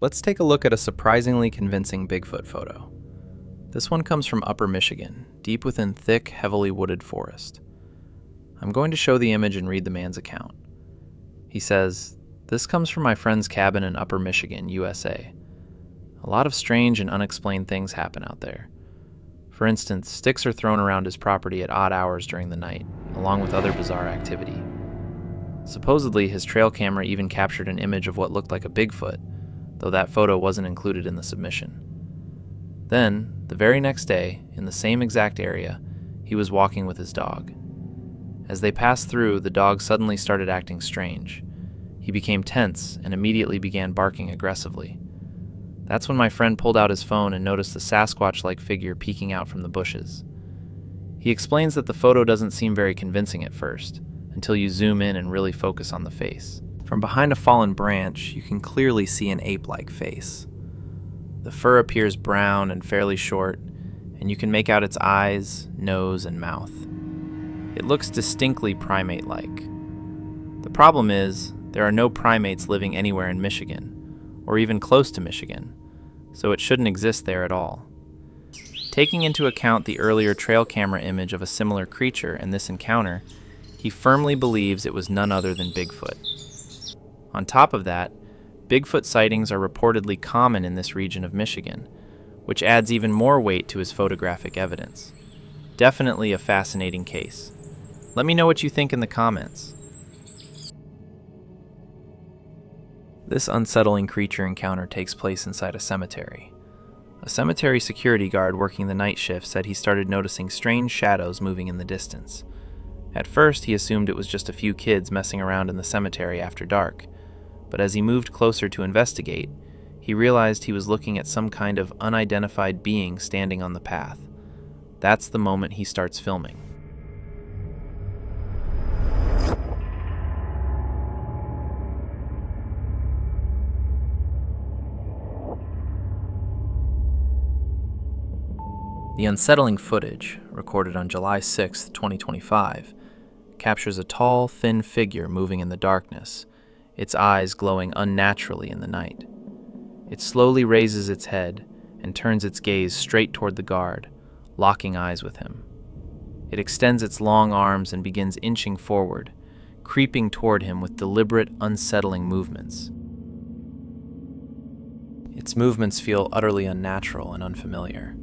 Let's take a look at a surprisingly convincing Bigfoot photo. This one comes from Upper Michigan, deep within thick, heavily wooded forest. I'm going to show the image and read the man's account. He says, "This comes from my friend's cabin in Upper Michigan, USA. A lot of strange and unexplained things happen out there. For instance, sticks are thrown around his property at odd hours during the night, along with other bizarre activity. Supposedly, his trail camera even captured an image of what looked like a Bigfoot, though that photo wasn't included in the submission. Then, the very next day, in the same exact area, he was walking with his dog. As they passed through, the dog suddenly started acting strange. He became tense and immediately began barking aggressively. That's when my friend pulled out his phone and noticed the Sasquatch-like figure peeking out from the bushes. He explains that the photo doesn't seem very convincing at first, until you zoom in and really focus on the face. From behind a fallen branch, you can clearly see an ape-like face. The fur appears brown and fairly short, and you can make out its eyes, nose, and mouth. It looks distinctly primate-like. The problem is, there are no primates living anywhere in Michigan, or even close to Michigan, so it shouldn't exist there at all. Taking into account the earlier trail camera image of a similar creature and this encounter, he firmly believes it was none other than Bigfoot. On top of that, Bigfoot sightings are reportedly common in this region of Michigan, which adds even more weight to his photographic evidence. Definitely a fascinating case. Let me know what you think in the comments. This unsettling creature encounter takes place inside a cemetery. A cemetery security guard working the night shift said he started noticing strange shadows moving in the distance. At first, he assumed it was just a few kids messing around in the cemetery after dark, but as he moved closer to investigate, he realized he was looking at some kind of unidentified being standing on the path. That's the moment he starts filming. The unsettling footage, recorded on July 6, 2025, captures a tall, thin figure moving in the darkness, its eyes glowing unnaturally in the night. It slowly raises its head and turns its gaze straight toward the guard, locking eyes with him. It extends its long arms and begins inching forward, creeping toward him with deliberate, unsettling movements. Its movements feel utterly unnatural and unfamiliar,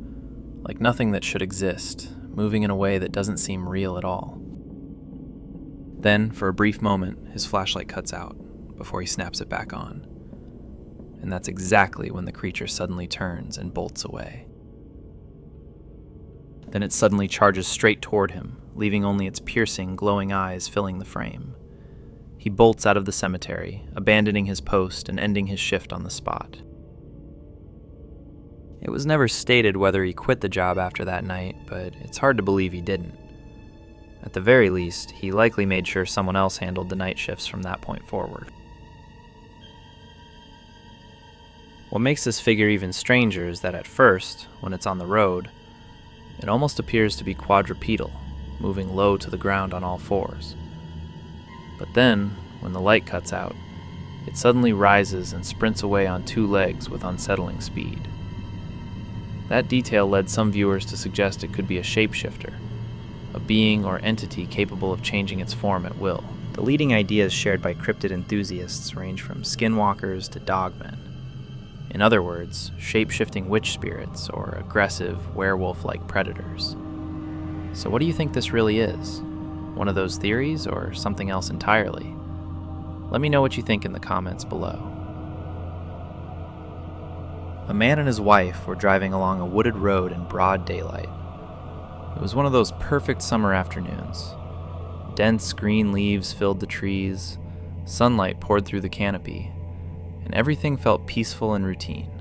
like nothing that should exist, moving in a way that doesn't seem real at all. Then, for a brief moment, his flashlight cuts out before he snaps it back on. And that's exactly when the creature suddenly turns and bolts away. Then it suddenly charges straight toward him, leaving only its piercing, glowing eyes filling the frame. He bolts out of the cemetery, abandoning his post and ending his shift on the spot. It was never stated whether he quit the job after that night, but it's hard to believe he didn't. At the very least, he likely made sure someone else handled the night shifts from that point forward. What makes this figure even stranger is that at first, when it's on the road, it almost appears to be quadrupedal, moving low to the ground on all fours. But then, when the light cuts out, it suddenly rises and sprints away on two legs with unsettling speed. That detail led some viewers to suggest it could be a shapeshifter, a being or entity capable of changing its form at will. The leading ideas shared by cryptid enthusiasts range from skinwalkers to dogmen. In other words, shape-shifting witch spirits or aggressive, werewolf-like predators. So what do you think this really is? One of those theories or something else entirely? Let me know what you think in the comments below. A man and his wife were driving along a wooded road in broad daylight. It was one of those perfect summer afternoons. Dense green leaves filled the trees, sunlight poured through the canopy, and everything felt peaceful and routine.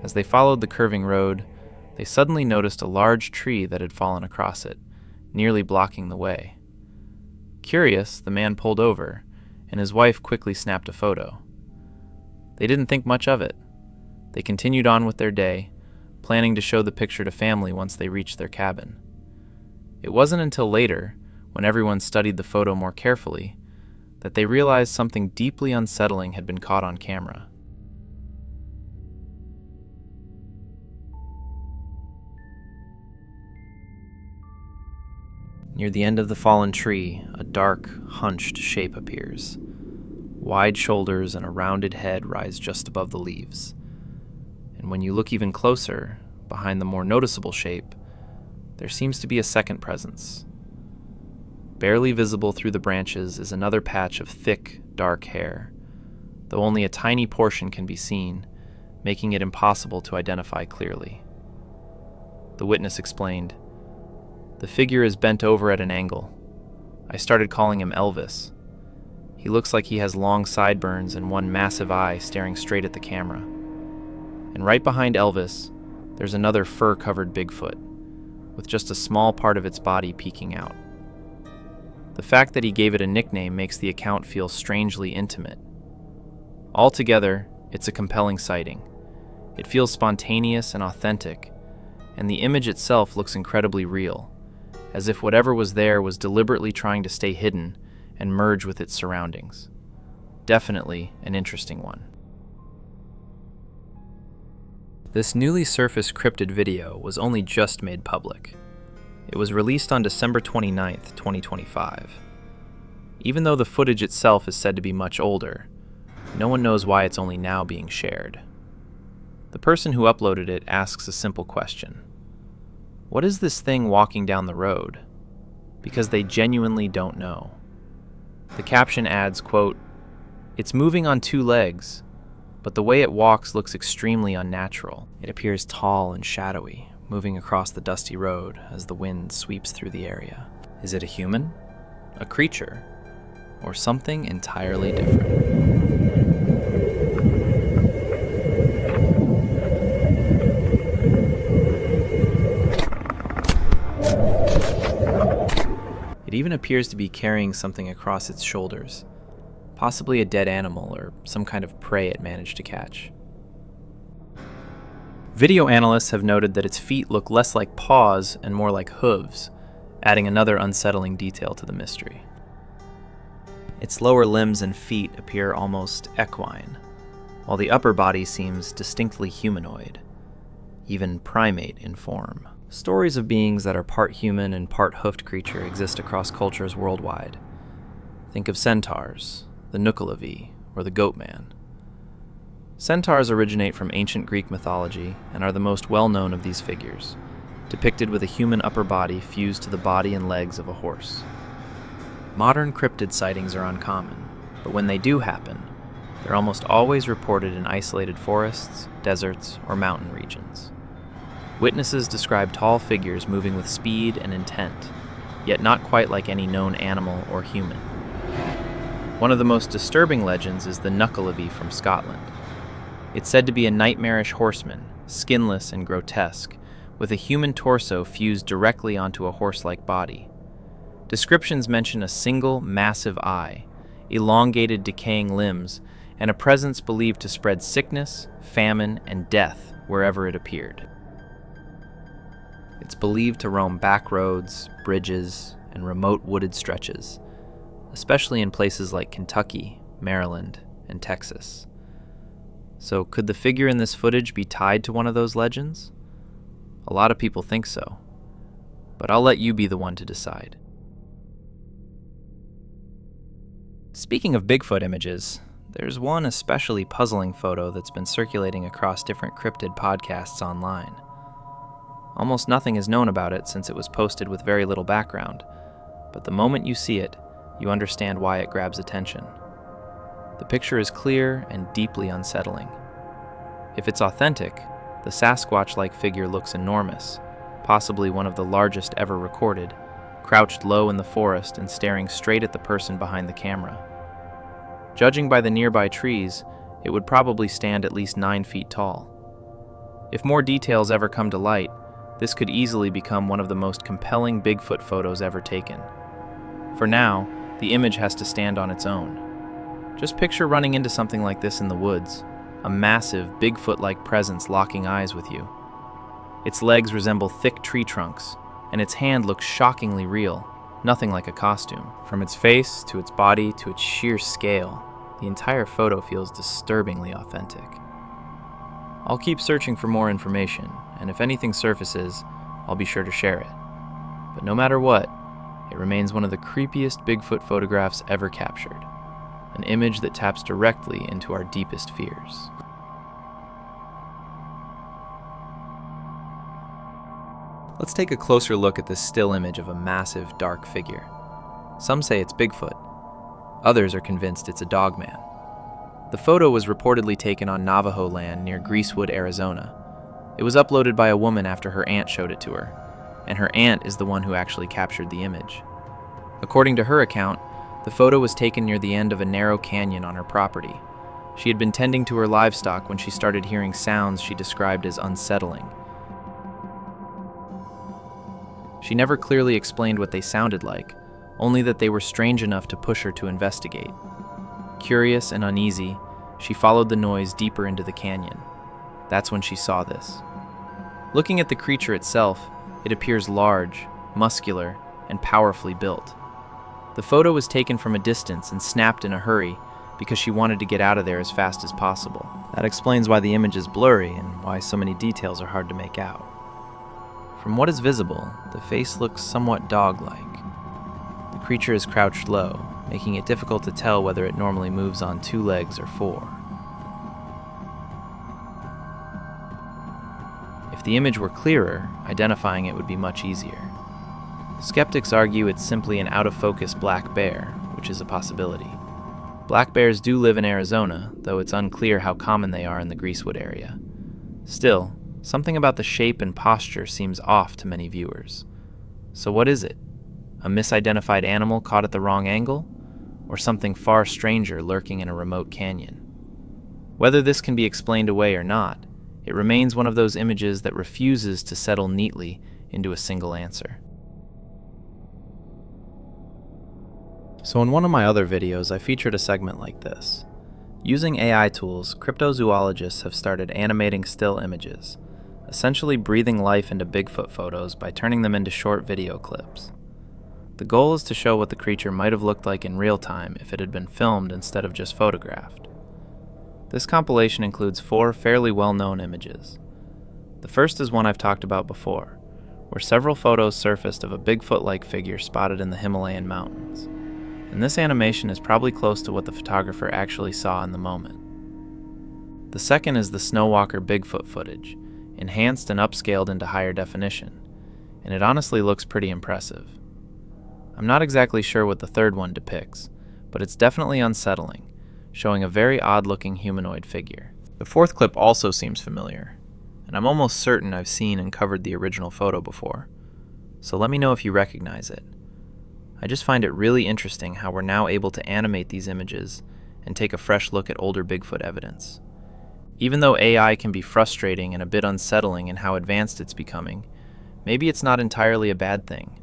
As they followed the curving road, they suddenly noticed a large tree that had fallen across it, nearly blocking the way. Curious, the man pulled over, and his wife quickly snapped a photo. They didn't think much of it. They continued on with their day, planning to show the picture to family once they reached their cabin. It wasn't until later, when everyone studied the photo more carefully, that they realized something deeply unsettling had been caught on camera. Near the end of the fallen tree, a dark, hunched shape appears. Wide shoulders and a rounded head rise just above the leaves. And when you look even closer, behind the more noticeable shape, there seems to be a second presence. Barely visible through the branches is another patch of thick, dark hair, though only a tiny portion can be seen, making it impossible to identify clearly. The witness explained, "The figure is bent over at an angle. I started calling him Elvis. He looks like he has long sideburns and one massive eye staring straight at the camera. And right behind Elvis, there's another fur-covered Bigfoot, with just a small part of its body peeking out." The fact that he gave it a nickname makes the account feel strangely intimate. Altogether, it's a compelling sighting. It feels spontaneous and authentic, and the image itself looks incredibly real, as if whatever was there was deliberately trying to stay hidden and merge with its surroundings. Definitely an interesting one. This newly surfaced cryptid video was only just made public. It was released on December 29th, 2025. Even though the footage itself is said to be much older, no one knows why it's only now being shared. The person who uploaded it asks a simple question. What is this thing walking down the road? Because they genuinely don't know. The caption adds, quote, "It's moving on two legs, but the way it walks looks extremely unnatural. It appears tall and shadowy, moving across the dusty road as the wind sweeps through the area. Is it a human, a creature, or something entirely different?" It even appears to be carrying something across its shoulders, possibly a dead animal or some kind of prey it managed to catch. Video analysts have noted that its feet look less like paws and more like hooves, adding another unsettling detail to the mystery. Its lower limbs and feet appear almost equine, while the upper body seems distinctly humanoid, even primate in form. Stories of beings that are part human and part hoofed creature exist across cultures worldwide. Think of centaurs, the Nuku'alovi, or the goatman. Centaurs originate from ancient Greek mythology and are the most well-known of these figures, depicted with a human upper body fused to the body and legs of a horse. Modern cryptid sightings are uncommon, but when they do happen, they're almost always reported in isolated forests, deserts, or mountain regions. Witnesses describe tall figures moving with speed and intent, yet not quite like any known animal or human. One of the most disturbing legends is the Nuku'alovi from Scotland. It's said to be a nightmarish horseman, skinless and grotesque, with a human torso fused directly onto a horse-like body. Descriptions mention a single, massive eye, elongated, decaying limbs, and a presence believed to spread sickness, famine, and death wherever it appeared. It's believed to roam back roads, bridges, and remote wooded stretches, especially in places like Kentucky, Maryland, and Texas. So could the figure in this footage be tied to one of those legends? A lot of people think so, but I'll let you be the one to decide. Speaking of Bigfoot images, there's one especially puzzling photo that's been circulating across different cryptid podcasts online. Almost nothing is known about it since it was posted with very little background, but the moment you see it, you understand why it grabs attention. The picture is clear and deeply unsettling. If it's authentic, the Sasquatch-like figure looks enormous, possibly one of the largest ever recorded, crouched low in the forest and staring straight at the person behind the camera. Judging by the nearby trees, it would probably stand at least 9 feet tall. If more details ever come to light, this could easily become one of the most compelling Bigfoot photos ever taken. For now, the image has to stand on its own. Just picture running into something like this in the woods, a massive, Bigfoot-like presence locking eyes with you. Its legs resemble thick tree trunks, and its hand looks shockingly real, nothing like a costume. From its face, to its body, to its sheer scale, the entire photo feels disturbingly authentic. I'll keep searching for more information, and if anything surfaces, I'll be sure to share it. But no matter what, it remains one of the creepiest Bigfoot photographs ever captured, an image that taps directly into our deepest fears. Let's take a closer look at this still image of a massive, dark figure. Some say it's Bigfoot. Others are convinced it's a dogman. The photo was reportedly taken on Navajo land near Greasewood, Arizona. It was uploaded by a woman after her aunt showed it to her, and her aunt is the one who actually captured the image. According to her account, the photo was taken near the end of a narrow canyon on her property. She had been tending to her livestock when she started hearing sounds she described as unsettling. She never clearly explained what they sounded like, only that they were strange enough to push her to investigate. Curious and uneasy, she followed the noise deeper into the canyon. That's when she saw this. Looking at the creature itself, it appears large, muscular, and powerfully built. The photo was taken from a distance and snapped in a hurry because she wanted to get out of there as fast as possible. That explains why the image is blurry and why so many details are hard to make out. From what is visible, the face looks somewhat dog-like. The creature is crouched low, making it difficult to tell whether it normally moves on 2 legs or 4. If the image were clearer, identifying it would be much easier. Skeptics argue it's simply an out-of-focus black bear, which is a possibility. Black bears do live in Arizona, though it's unclear how common they are in the Greasewood area. Still, something about the shape and posture seems off to many viewers. So what is it? A misidentified animal caught at the wrong angle? Or something far stranger lurking in a remote canyon? Whether this can be explained away or not, it remains one of those images that refuses to settle neatly into a single answer. So in one of my other videos, I featured a segment like this. Using AI tools, cryptozoologists have started animating still images, essentially breathing life into Bigfoot photos by turning them into short video clips. The goal is to show what the creature might have looked like in real time if it had been filmed instead of just photographed. This compilation includes 4 fairly well-known images. The first is one I've talked about before, where several photos surfaced of a Bigfoot-like figure spotted in the Himalayan mountains. And this animation is probably close to what the photographer actually saw in the moment. The second is the Snowwalker Bigfoot footage, enhanced and upscaled into higher definition, and it honestly looks pretty impressive. I'm not exactly sure what the third one depicts, but it's definitely unsettling, showing a very odd-looking humanoid figure. The fourth clip also seems familiar, and I'm almost certain I've seen and covered the original photo before, so let me know if you recognize it. I just find it really interesting how we're now able to animate these images and take a fresh look at older Bigfoot evidence. Even though AI can be frustrating and a bit unsettling in how advanced it's becoming, maybe it's not entirely a bad thing.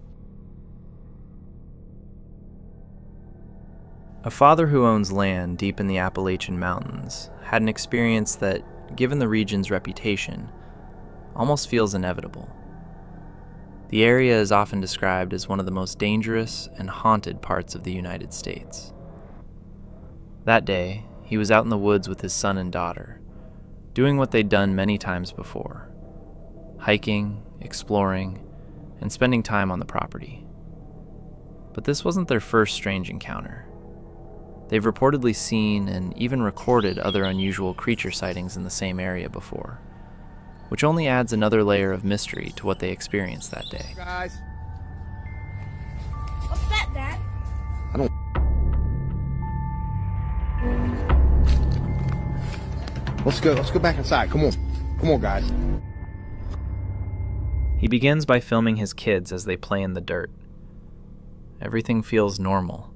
A father who owns land deep in the Appalachian Mountains had an experience that, given the region's reputation, almost feels inevitable. The area is often described as one of the most dangerous and haunted parts of the United States. That day, he was out in the woods with his son and daughter, doing what they'd done many times before: hiking, exploring, and spending time on the property. But this wasn't their first strange encounter. They've reportedly seen and even recorded other unusual creature sightings in the same area before, which only adds another layer of mystery to what they experienced that day. Guys. What's that, Dad? I don't... Let's go back inside. Come on, guys. He begins by filming his kids as they play in the dirt. Everything feels normal,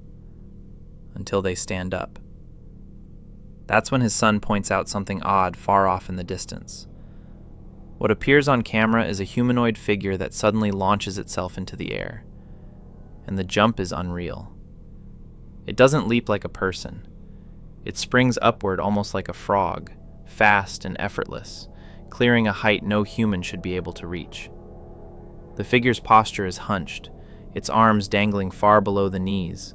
until they stand up. That's when his son points out something odd far off in the distance. What appears on camera is a humanoid figure that suddenly launches itself into the air, and the jump is unreal. It doesn't leap like a person. It springs upward almost like a frog, fast and effortless, clearing a height no human should be able to reach. The figure's posture is hunched, its arms dangling far below the knees,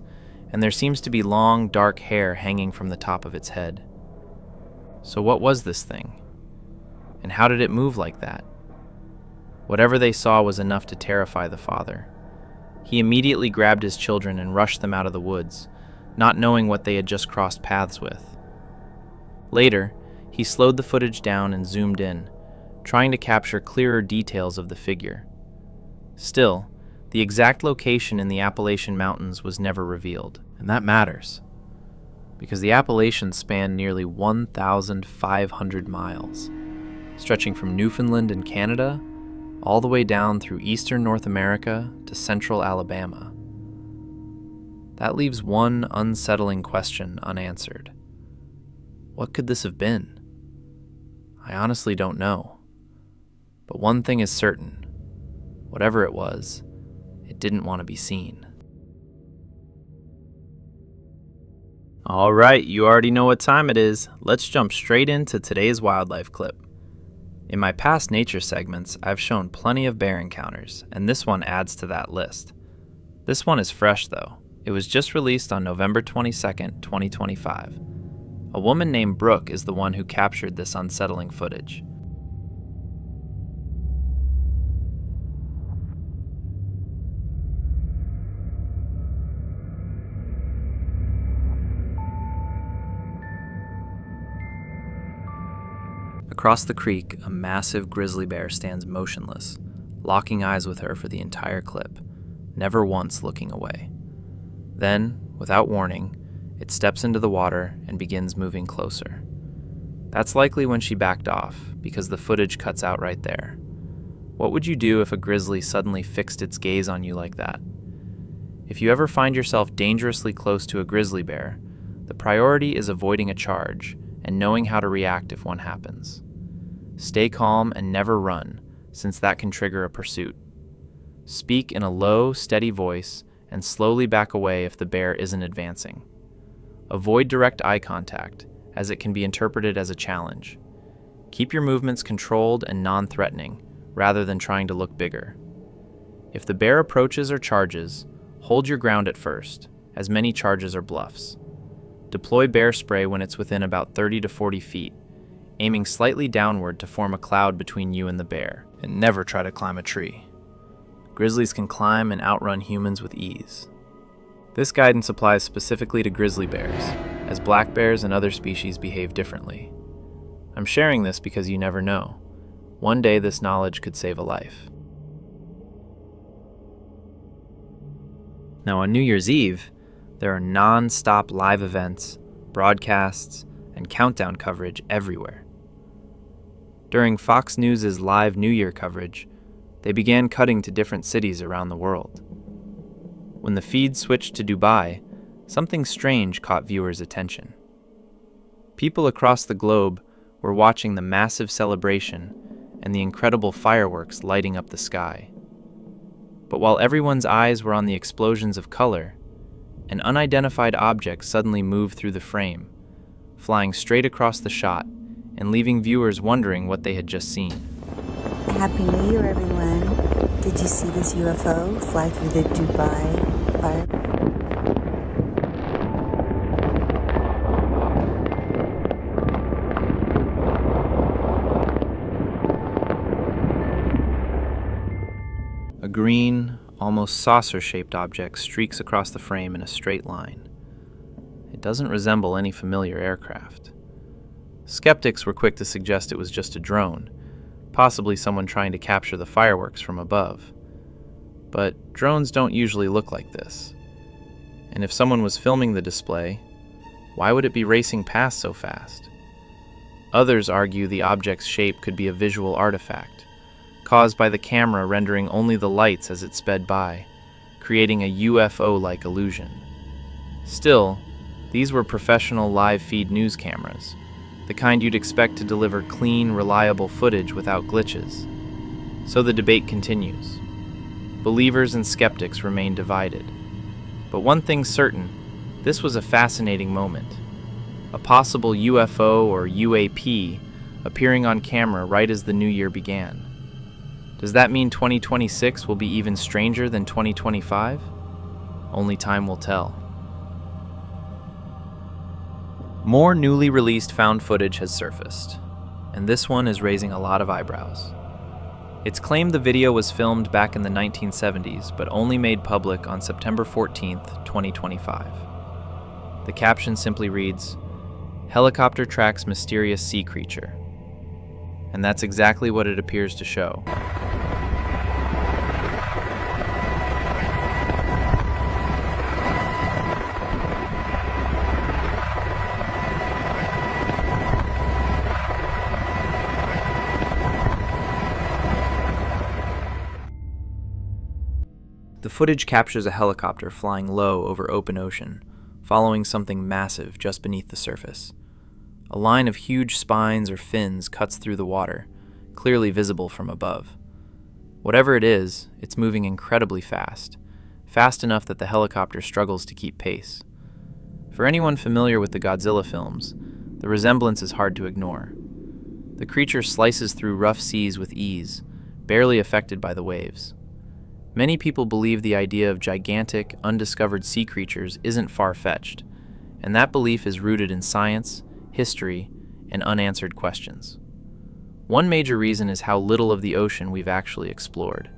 and there seems to be long, dark hair hanging from the top of its head. So what was this thing? And how did it move like that? Whatever they saw was enough to terrify the father. He immediately grabbed his children and rushed them out of the woods, not knowing what they had just crossed paths with. Later, he slowed the footage down and zoomed in, trying to capture clearer details of the figure. Still, the exact location in the Appalachian Mountains was never revealed, and that matters, because the Appalachians span nearly 1,500 miles, stretching from Newfoundland in Canada all the way down through eastern North America to central Alabama. That leaves one unsettling question unanswered. What could this have been? I honestly don't know. But one thing is certain. Whatever it was, it didn't want to be seen. All right, you already know what time it is. Let's jump straight into today's wildlife clip. In my past nature segments, I've shown plenty of bear encounters, and this one adds to that list. This one is fresh though. It was just released on November 22nd, 2025. A woman named Brooke is the one who captured this unsettling footage. Across the creek, a massive grizzly bear stands motionless, locking eyes with her for the entire clip, never once looking away. Then, without warning, it steps into the water and begins moving closer. That's likely when she backed off, because the footage cuts out right there. What would you do if a grizzly suddenly fixed its gaze on you like that? If you ever find yourself dangerously close to a grizzly bear, the priority is avoiding a charge and knowing how to react if one happens. Stay calm and never run, since that can trigger a pursuit. Speak in a low, steady voice and slowly back away if the bear isn't advancing. Avoid direct eye contact, as it can be interpreted as a challenge. Keep your movements controlled and non-threatening, rather than trying to look bigger. If the bear approaches or charges, hold your ground at first, as many charges are bluffs. Deploy bear spray when it's within about 30 to 40 feet, aiming slightly downward to form a cloud between you and the bear, and never try to climb a tree. Grizzlies can climb and outrun humans with ease. This guidance applies specifically to grizzly bears, as black bears and other species behave differently. I'm sharing this because you never know. One day this knowledge could save a life. Now on New Year's Eve, there are non-stop live events, broadcasts, and countdown coverage everywhere. During Fox News' live New Year coverage, they began cutting to different cities around the world. When the feed switched to Dubai, something strange caught viewers' attention. People across the globe were watching the massive celebration and the incredible fireworks lighting up the sky. But while everyone's eyes were on the explosions of color, an unidentified object suddenly moved through the frame, flying straight across the shot and leaving viewers wondering what they had just seen. Happy New Year, everyone. Did you see this UFO fly through the Dubai fire? A green, almost saucer-shaped object streaks across the frame in a straight line. It doesn't resemble any familiar aircraft. Skeptics were quick to suggest it was just a drone, possibly someone trying to capture the fireworks from above. But drones don't usually look like this. And if someone was filming the display, why would it be racing past so fast? Others argue the object's shape could be a visual artifact, caused by the camera rendering only the lights as it sped by, creating a UFO-like illusion. Still, these were professional live feed news cameras, the kind you'd expect to deliver clean, reliable footage without glitches. So the debate continues. Believers and skeptics remain divided. But one thing's certain, this was a fascinating moment. A possible UFO or UAP appearing on camera right as the new year began. Does that mean 2026 will be even stranger than 2025? Only time will tell. More newly released found footage has surfaced, and this one is raising a lot of eyebrows. It's claimed the video was filmed back in the 1970s, but only made public on September 14th, 2025. The caption simply reads, "Helicopter tracks mysterious sea creature." And that's exactly what it appears to show. The footage captures a helicopter flying low over open ocean, following something massive just beneath the surface. A line of huge spines or fins cuts through the water, clearly visible from above. Whatever it is, it's moving incredibly fast, fast enough that the helicopter struggles to keep pace. For anyone familiar with the Godzilla films, the resemblance is hard to ignore. The creature slices through rough seas with ease, barely affected by the waves. Many people believe the idea of gigantic, undiscovered sea creatures isn't far-fetched, and that belief is rooted in science, history, and unanswered questions. One major reason is how little of the ocean we've actually explored.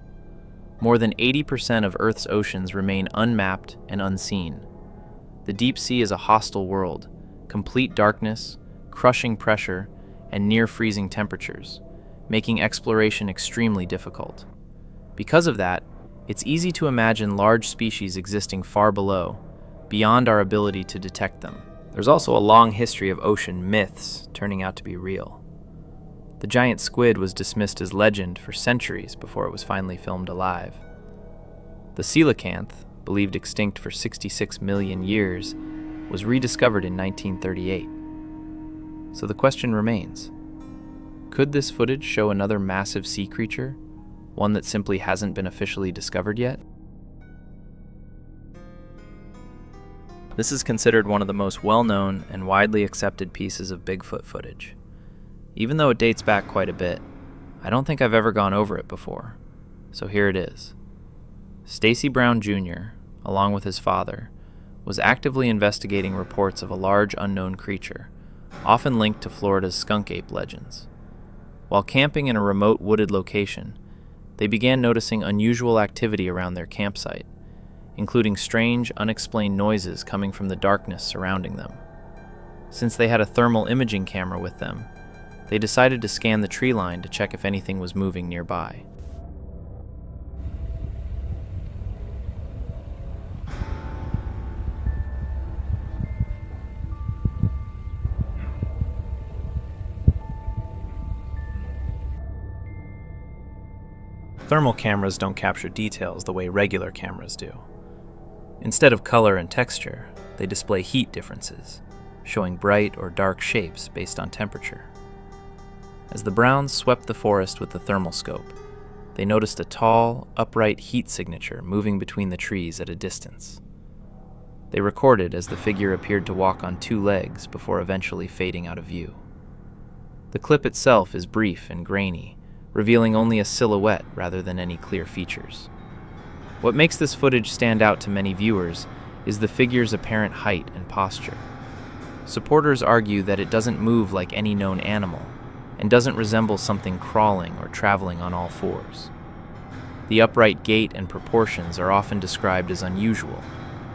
More than 80% of Earth's oceans remain unmapped and unseen. The deep sea is a hostile world, complete darkness, crushing pressure, and near-freezing temperatures, making exploration extremely difficult. Because of that, it's easy to imagine large species existing far below, beyond our ability to detect them. There's also a long history of ocean myths turning out to be real. The giant squid was dismissed as legend for centuries before it was finally filmed alive. The coelacanth, believed extinct for 66 million years, was rediscovered in 1938. So the question remains, could this footage show another massive sea creature? One that simply hasn't been officially discovered yet? This is considered one of the most well-known and widely accepted pieces of Bigfoot footage. Even though it dates back quite a bit, I don't think I've ever gone over it before. So here it is. Stacy Brown Jr., along with his father, was actively investigating reports of a large unknown creature, often linked to Florida's skunk ape legends. While camping in a remote wooded location, they began noticing unusual activity around their campsite, including strange, unexplained noises coming from the darkness surrounding them. Since they had a thermal imaging camera with them, they decided to scan the tree line to check if anything was moving nearby. Thermal cameras don't capture details the way regular cameras do. Instead of color and texture, they display heat differences, showing bright or dark shapes based on temperature. As the Browns swept the forest with the thermal scope, they noticed a tall, upright heat signature moving between the trees at a distance. They recorded as the figure appeared to walk on two legs before eventually fading out of view. The clip itself is brief and grainy, revealing only a silhouette rather than any clear features. What makes this footage stand out to many viewers is the figure's apparent height and posture. Supporters argue that it doesn't move like any known animal and doesn't resemble something crawling or traveling on all fours. The upright gait and proportions are often described as unusual,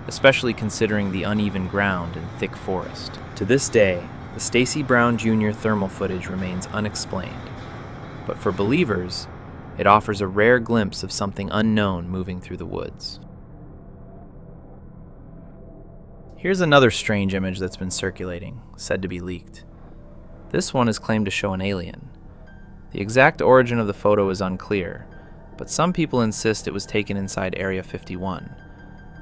especially considering the uneven ground and thick forest. To this day, the Stacy Brown Jr. thermal footage remains unexplained. But for believers, it offers a rare glimpse of something unknown moving through the woods. Here's another strange image that's been circulating, said to be leaked. This one is claimed to show an alien. The exact origin of the photo is unclear, but some people insist it was taken inside Area 51,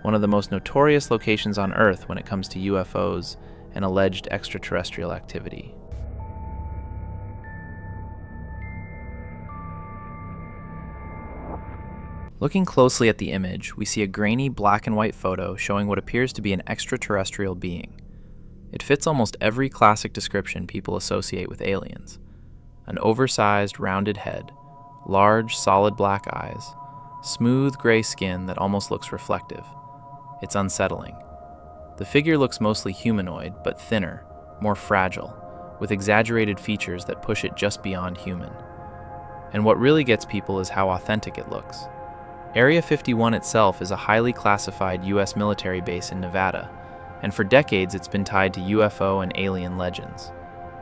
one of the most notorious locations on Earth when it comes to UFOs and alleged extraterrestrial activity. Looking closely at the image, we see a grainy black and white photo showing what appears to be an extraterrestrial being. It fits almost every classic description people associate with aliens. An oversized, rounded head, large, solid black eyes, smooth gray skin that almost looks reflective. It's unsettling. The figure looks mostly humanoid, but thinner, more fragile, with exaggerated features that push it just beyond human. And what really gets people is how authentic it looks. Area 51 itself is a highly classified U.S. military base in Nevada, and for decades it's been tied to UFO and alien legends.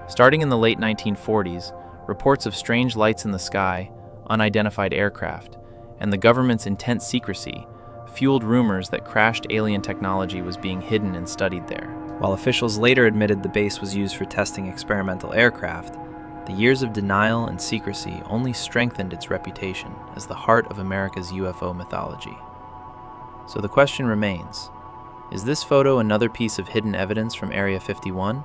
Starting in the late 1940s, reports of strange lights in the sky, unidentified aircraft, and the government's intense secrecy fueled rumors that crashed alien technology was being hidden and studied there. While officials later admitted the base was used for testing experimental aircraft, the years of denial and secrecy only strengthened its reputation as the heart of America's UFO mythology. So the question remains, is this photo another piece of hidden evidence from Area 51?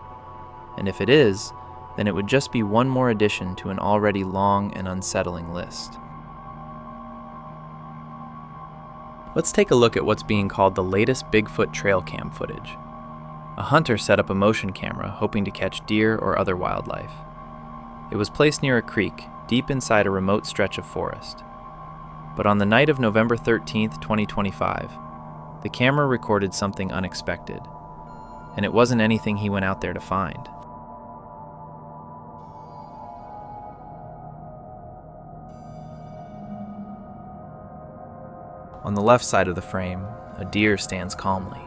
And if it is, then it would just be one more addition to an already long and unsettling list. Let's take a look at what's being called the latest Bigfoot trail cam footage. A hunter set up a motion camera hoping to catch deer or other wildlife. It was placed near a creek, deep inside a remote stretch of forest. But on the night of November 13th, 2025, the camera recorded something unexpected, and it wasn't anything he went out there to find. On the left side of the frame, a deer stands calmly.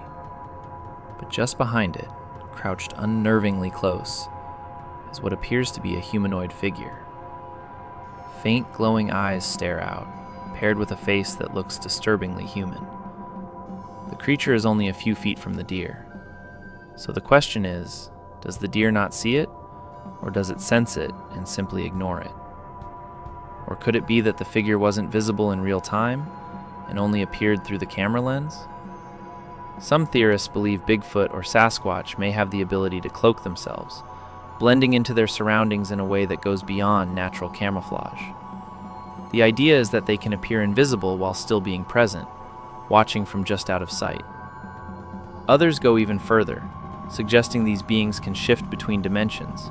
But just behind it, crouched unnervingly close, is what appears to be a humanoid figure. Faint glowing eyes stare out, paired with a face that looks disturbingly human. The creature is only a few feet from the deer. So the question is, does the deer not see it, or does it sense it and simply ignore it? Or could it be that the figure wasn't visible in real time and only appeared through the camera lens? Some theorists believe Bigfoot or Sasquatch may have the ability to cloak themselves, blending into their surroundings in a way that goes beyond natural camouflage. The idea is that they can appear invisible while still being present, watching from just out of sight. Others go even further, suggesting these beings can shift between dimensions,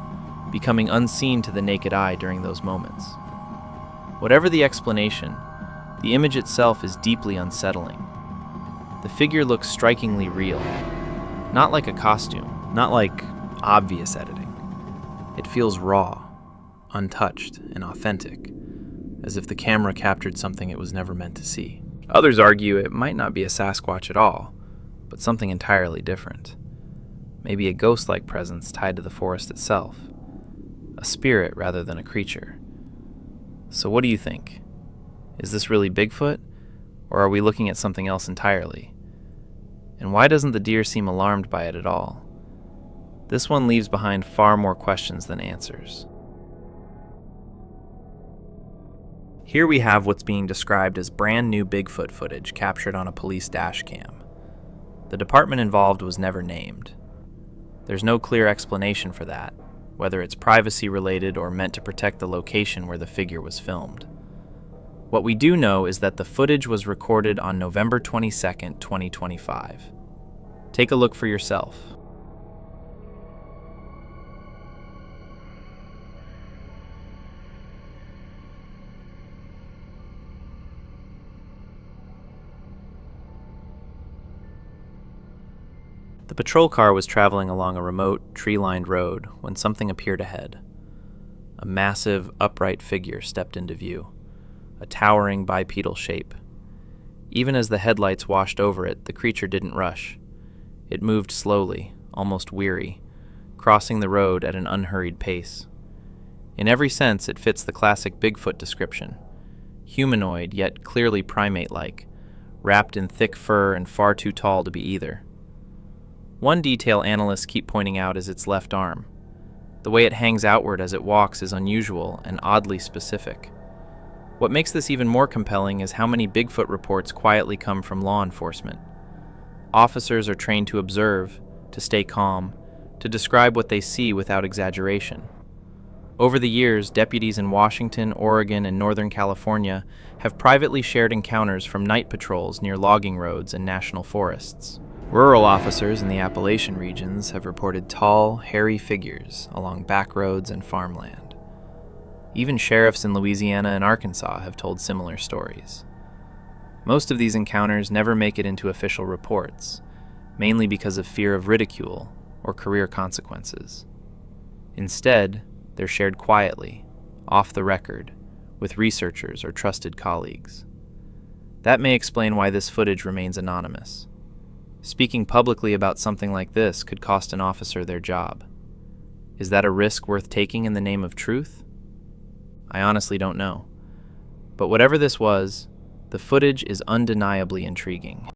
becoming unseen to the naked eye during those moments. Whatever the explanation, the image itself is deeply unsettling. The figure looks strikingly real, not like a costume, not like obvious editing. It feels raw, untouched, and authentic, as if the camera captured something it was never meant to see. Others argue it might not be a Sasquatch at all, but something entirely different. Maybe a ghost-like presence tied to the forest itself, a spirit rather than a creature. So what do you think? Is this really Bigfoot, or are we looking at something else entirely? And why doesn't the deer seem alarmed by it at all? This one leaves behind far more questions than answers. Here we have what's being described as brand new Bigfoot footage captured on a police dash cam. The department involved was never named. There's no clear explanation for that, whether it's privacy related or meant to protect the location where the figure was filmed. What we do know is that the footage was recorded on November 22nd, 2025. Take a look for yourself. The patrol car was traveling along a remote, tree-lined road when something appeared ahead. A massive, upright figure stepped into view, a towering bipedal shape. Even as the headlights washed over it, the creature didn't rush. It moved slowly, almost weary, crossing the road at an unhurried pace. In every sense, it fits the classic Bigfoot description. Humanoid, yet clearly primate-like, wrapped in thick fur and far too tall to be either. One detail analysts keep pointing out is its left arm. The way it hangs outward as it walks is unusual and oddly specific. What makes this even more compelling is how many Bigfoot reports quietly come from law enforcement. Officers are trained to observe, to stay calm, to describe what they see without exaggeration. Over the years, deputies in Washington, Oregon, and Northern California have privately shared encounters from night patrols near logging roads and national forests. Rural officers in the Appalachian regions have reported tall, hairy figures along back roads and farmland. Even sheriffs in Louisiana and Arkansas have told similar stories. Most of these encounters never make it into official reports, mainly because of fear of ridicule or career consequences. Instead, they're shared quietly, off the record, with researchers or trusted colleagues. That may explain why this footage remains anonymous. Speaking publicly about something like this could cost an officer their job. Is that a risk worth taking in the name of truth? I honestly don't know. But whatever this was, the footage is undeniably intriguing.